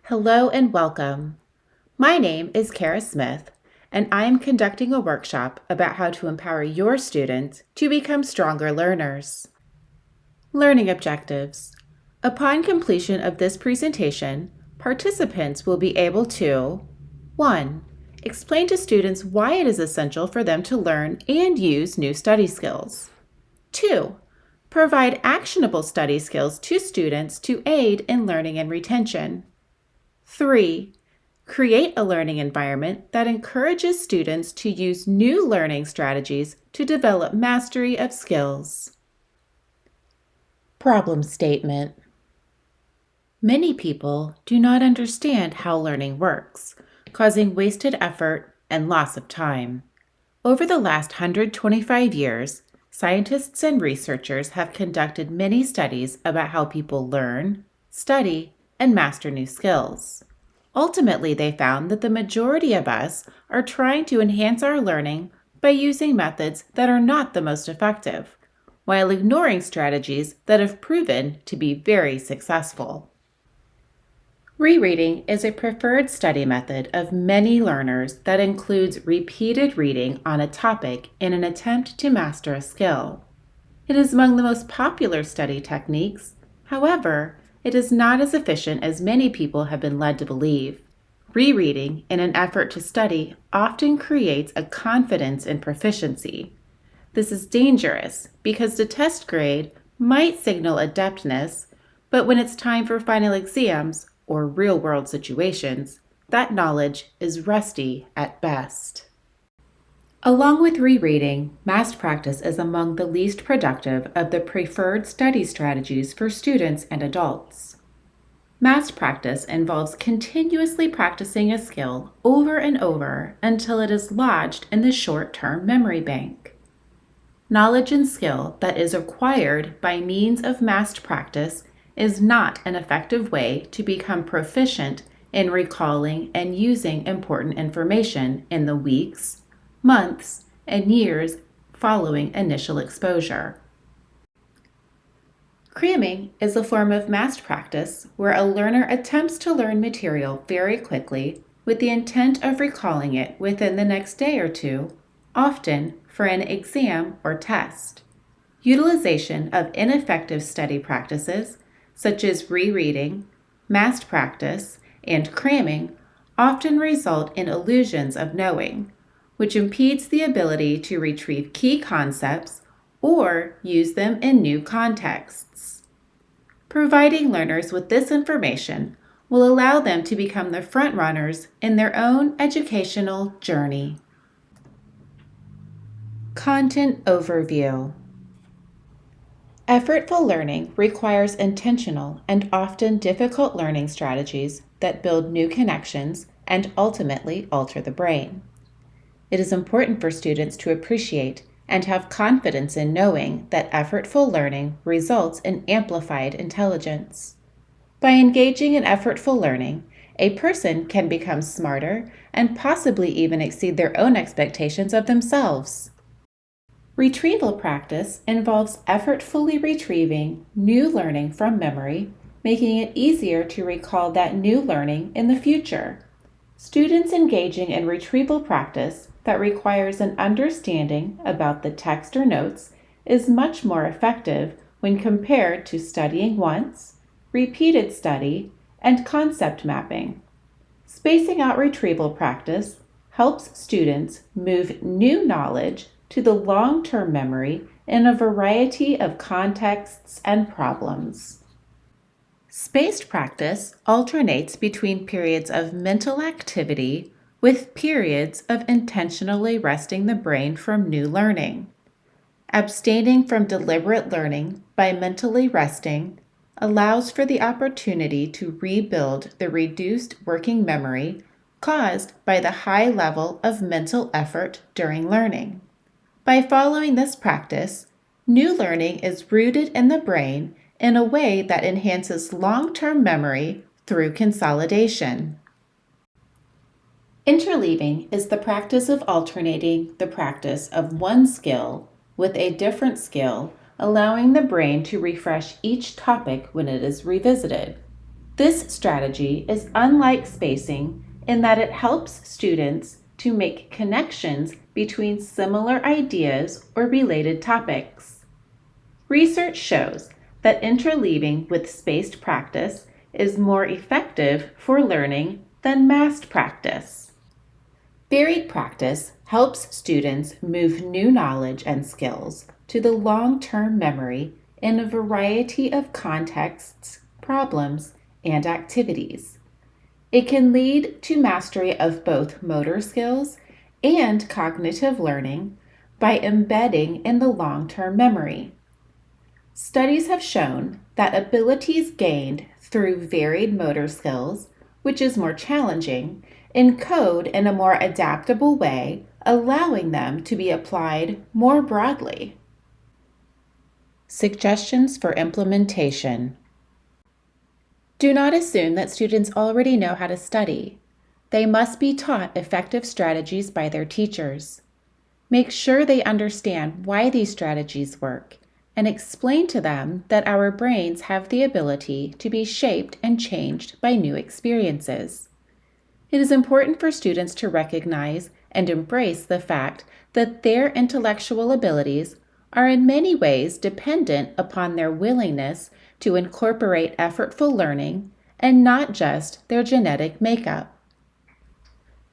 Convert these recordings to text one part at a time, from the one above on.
Hello and welcome. My name is Kara Smith, and I am conducting a workshop about how to empower your students to become stronger learners. Learning objectives. Upon completion of this presentation, participants will be able to 1. Explain to students why it is essential for them to learn and use new study skills. 2. Provide actionable study skills to students to aid in learning and retention. 3. Create a learning environment that encourages students to use new learning strategies to develop mastery of skills. Problem statement. Many people do not understand how learning works, causing wasted effort and loss of time. Over the last 125 years, scientists and researchers have conducted many studies about how people learn, study, and master new skills. Ultimately, they found that the majority of us are trying to enhance our learning by using methods that are not the most effective, while ignoring strategies that have proven to be very successful. Rereading is a preferred study method of many learners that includes repeated reading on a topic in an attempt to master a skill. It is among the most popular study techniques. However, it is not as efficient as many people have been led to believe. Rereading in an effort to study often creates a confidence in proficiency. This is dangerous because the test grade might signal adeptness, but when it's time for final exams or real-world situations, that knowledge is rusty at best. Along with rereading, massed practice is among the least productive of the preferred study strategies for students and adults. Massed practice involves continuously practicing a skill over and over until it is lodged in the short-term memory bank. Knowledge and skill that is acquired by means of massed practice is not an effective way to become proficient in recalling and using important information in the weeks, months, and years following initial exposure. Cramming is a form of massed practice where a learner attempts to learn material very quickly with the intent of recalling it within the next day or two, often for an exam or test. Utilization of ineffective study practices, such as rereading, massed practice, and cramming, often result in illusions of knowing, which impedes the ability to retrieve key concepts or use them in new contexts. Providing learners with this information will allow them to become the front runners in their own educational journey. Content overview. Effortful learning requires intentional and often difficult learning strategies that build new connections and ultimately alter the brain. It is important for students to appreciate and have confidence in knowing that effortful learning results in amplified intelligence. By engaging in effortful learning, a person can become smarter and possibly even exceed their own expectations of themselves. Retrieval practice involves effortfully retrieving new learning from memory, making it easier to recall that new learning in the future. Students engaging in retrieval practice that requires an understanding about the text or notes is much more effective when compared to studying once, repeated study, and concept mapping. Spacing out retrieval practice helps students move new knowledge to the long-term memory in a variety of contexts and problems. Spaced practice alternates between periods of mental activity with periods of intentionally resting the brain from new learning. Abstaining from deliberate learning by mentally resting allows for the opportunity to rebuild the reduced working memory caused by the high level of mental effort during learning. By following this practice, new learning is rooted in the brain in a way that enhances long-term memory through consolidation. Interleaving is the practice of alternating the practice of one skill with a different skill, allowing the brain to refresh each topic when it is revisited. This strategy is unlike spacing in that it helps students to make connections between similar ideas or related topics. Research shows that interleaving with spaced practice is more effective for learning than massed practice. Varied practice helps students move new knowledge and skills to the long-term memory in a variety of contexts, problems, and activities. It can lead to mastery of both motor skills and cognitive learning by embedding in the long-term memory. Studies have shown that abilities gained through varied motor skills, which is more challenging, encode in a more adaptable way, allowing them to be applied more broadly. Suggestions for implementation. Do not assume that students already know how to study. They must be taught effective strategies by their teachers. Make sure they understand why these strategies work, and explain to them that our brains have the ability to be shaped and changed by new experiences. It is important for students to recognize and embrace the fact that their intellectual abilities are in many ways dependent upon their willingness to incorporate effortful learning and not just their genetic makeup.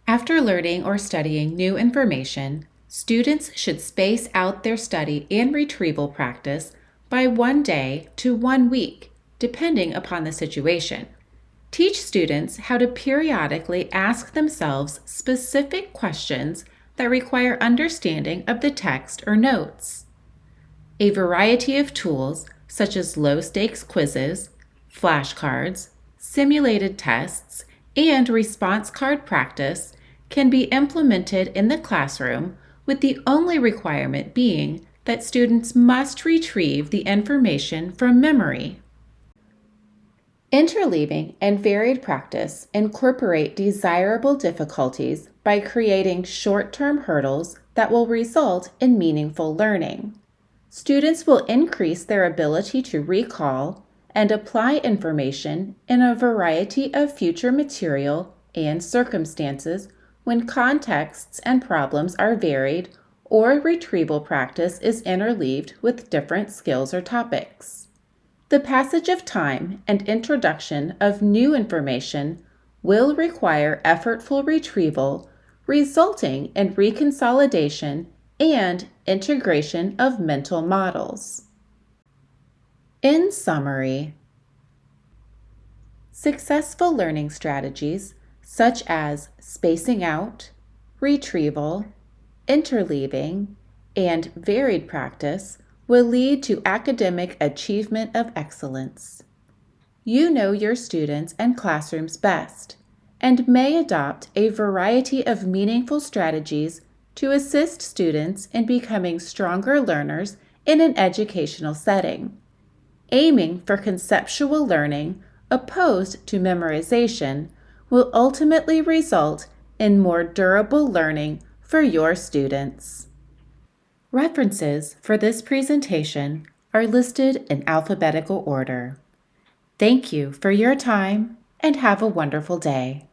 After learning or studying new information, students should space out their study and retrieval practice by 1 day to 1 week, depending upon the situation. Teach students how to periodically ask themselves specific questions that require understanding of the text or notes. A variety of tools, such as low-stakes quizzes, flashcards, simulated tests, and response card practice, can be implemented in the classroom, with the only requirement being that students must retrieve the information from memory. Interleaving and varied practice incorporate desirable difficulties by creating short-term hurdles that will result in meaningful learning. Students will increase their ability to recall and apply information in a variety of future material and circumstances when contexts and problems are varied or retrieval practice is interleaved with different skills or topics. The passage of time and introduction of new information will require effortful retrieval, resulting in reconsolidation and integration of mental models. In summary, successful learning strategies such as spacing out, retrieval, interleaving, and varied practice will lead to academic achievement of excellence. You know your students and classrooms best, and may adopt a variety of meaningful strategies to assist students in becoming stronger learners in an educational setting. Aiming for conceptual learning opposed to memorization will ultimately result in more durable learning for your students. References for this presentation are listed in alphabetical order. Thank you for your time and have a wonderful day.